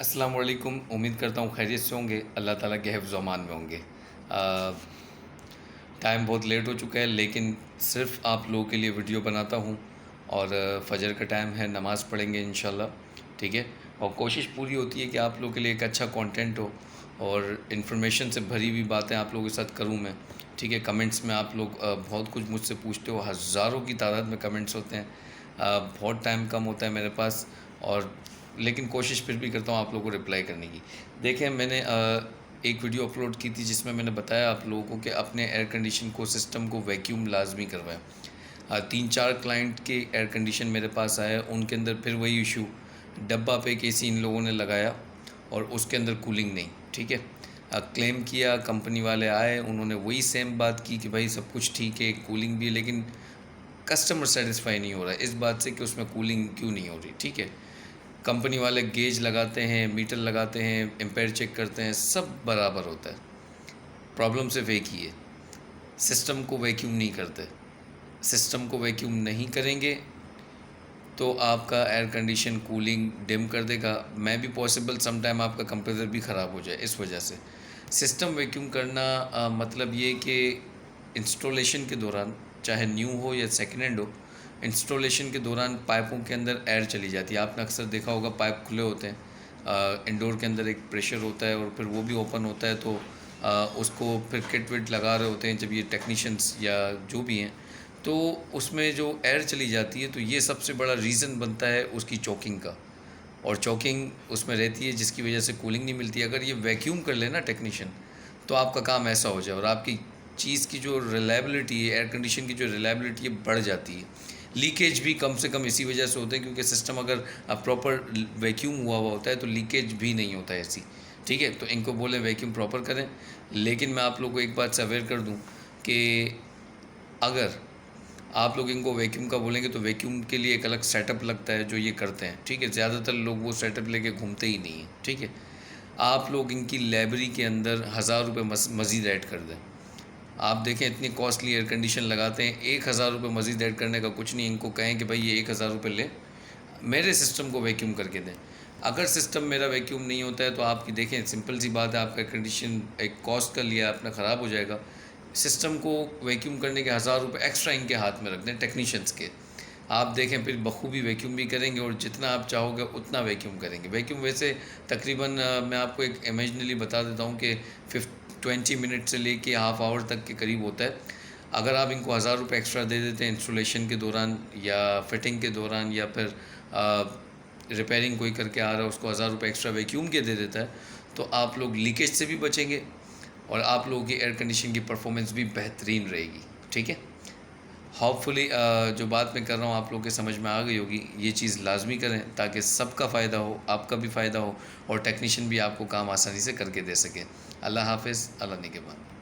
अस्सलाम वालेकुम। उम्मीद करता हूँ खैरियत से होंगे, अल्लाह ताला के हिफ्ज़ अमान में होंगे। टाइम बहुत लेट हो चुका है, लेकिन सिर्फ़ आप लोगों के लिए वीडियो बनाता हूँ। और फ़जर का टाइम है, नमाज़ पढ़ेंगे इंशाल्लाह, ठीक है। और कोशिश पूरी होती है कि आप लोगों के लिए एक अच्छा कंटेंट हो और इन्फॉर्मेशन से भरी हुई बातें आप लोगों के साथ करूँ मैं, ठीक है। कमेंट्स में आप लोग बहुत कुछ मुझसे पूछते हो, हज़ारों की तादाद में कमेंट्स होते हैं। बहुत टाइम कम होता है मेरे पास, और लेकिन कोशिश फिर भी करता हूँ आप लोगों को रिप्लाई करने की। देखें, मैंने एक वीडियो अपलोड की थी जिसमें मैंने बताया आप लोगों को कि अपने एयर कंडीशन को, सिस्टम को वैक्यूम लाजमी करवाएं। 3-4 क्लाइंट के एयर कंडीशन मेरे पास आया, उनके अंदर फिर वही इशू, डब्बा पे एक एसी इन लोगों ने लगाया और उसके अंदर कूलिंग नहीं, ठीक है। क्लेम किया, कंपनी वाले आए, उन्होंने वही सेम बात की कि भाई सब कुछ ठीक है, कूलिंग भी, लेकिन कस्टमर सेटिस्फाई नहीं हो रहा है इस बात से कि उसमें कूलिंग क्यों नहीं हो रही, ठीक है। कंपनी वाले गेज लगाते हैं, मीटर लगाते हैं, एम्पेयर चेक करते हैं, सब बराबर होता है। प्रॉब्लम सिर्फ एक ही है, सिस्टम को वैक्यूम नहीं करते। सिस्टम को वैक्यूम नहीं करेंगे तो आपका एयर कंडीशन कूलिंग डिम कर देगा। मैं भी पॉसिबल सम टाइम आपका कंप्रेसर भी ख़राब हो जाए इस वजह से। सिस्टम वैक्यूम करना मतलब ये कि इंस्टॉलेशन के दौरान, चाहे न्यू हो या सेकेंड हैंड हो, इंस्टॉलेशन के दौरान पाइपों के अंदर एयर चली जाती है। आपने अक्सर देखा होगा पाइप खुले होते हैं, इंडोर के अंदर एक प्रेशर होता है और फिर वो भी ओपन होता है, तो उसको फिर किट विट लगा रहे होते हैं जब ये टेक्नीशियंस या जो भी हैं, तो उसमें जो एयर चली जाती है तो ये सबसे बड़ा रीज़न बनता है उसकी चोकिंग का। और चोकिंग उसमें रहती है जिसकी वजह से कूलिंग नहीं मिलती। अगर ये वैक्यूम कर लेना टेक्नीशियन, तो आपका काम ऐसा हो जाए और आपकी चीज़ की जो रिलायबिलिटी है, एयर कंडीशन की जो रिलायबिलिटी है, बढ़ जाती है। लीकेज भी कम से कम इसी वजह से होते हैं क्योंकि सिस्टम अगर प्रॉपर वैक्यूम हुआ हुआ होता है तो लीकेज भी नहीं होता है ऐसी, ठीक है। तो इनको बोले वैक्यूम प्रॉपर करें। लेकिन मैं आप लोग को एक बात से अवेयर कर दूँ कि अगर आप लोग इनको वैक्यूम का बोलेंगे तो वैक्यूम के लिए एक अलग सेटअप लगता है जो ये करते हैं, ठीक है। ज़्यादातर लोग वो सेटअप लेके घूमते ही नहीं हैं, ठीक है। आप लोग इनकी लाइब्रेरी के अंदर 1000 रुपये मज़ीद ऐड कर दें। आप देखें, इतनी कॉस्टली एयर कंडीशन लगाते हैं, 1000 रुपये मज़ीद ऐड करने का कुछ नहीं। इनको कहें कि भाई ये 1000 रुपये ले, मेरे सिस्टम को वैक्यूम करके दें। अगर सिस्टम मेरा वैक्यूम नहीं होता है तो आपकी देखें, सिंपल सी बात है, आपका कंडीशन एक कॉस्ट का लिया अपना ख़राब हो जाएगा। सिस्टम को वैक्यूम करने के 1000 रुपये एक्स्ट्रा इनके हाथ में रख दें, टेक्नीशियंस के। आप देखें फिर बखूबी वैक्यूम भी करेंगे और जितना आप चाहोगे उतना वैक्यूम करेंगे। वैक्यूम वैसे तकरीबन मैं आपको एक इमेजिनली बता देता हूँ कि 20 मिनट से लेके हाफ़ आवर तक के करीब होता है। अगर आप इनको 1000 रुपये एक्स्ट्रा दे देते हैं इंस्टॉलेशन के दौरान या फिटिंग के दौरान, या फिर रिपेयरिंग कोई करके आ रहा है उसको 1000 रुपये एक्स्ट्रा वैक्यूम के दे देता है, तो आप लोग लीकेज से भी बचेंगे और आप लोगों की एयर कंडीशन की परफॉर्मेंस भी बेहतरीन रहेगी, ठीक है। होपफुली जो बात मैं कर रहा हूँ आप लोगों के समझ में आ गई होगी। ये चीज़ लाजमी करें ताकि सबका फ़ायदा हो, आपका भी फ़ायदा हो और टेक्नीशियन भी आपको काम आसानी से करके दे सके। अल्लाह हाफ़िज़, अल्लाह निगहबान।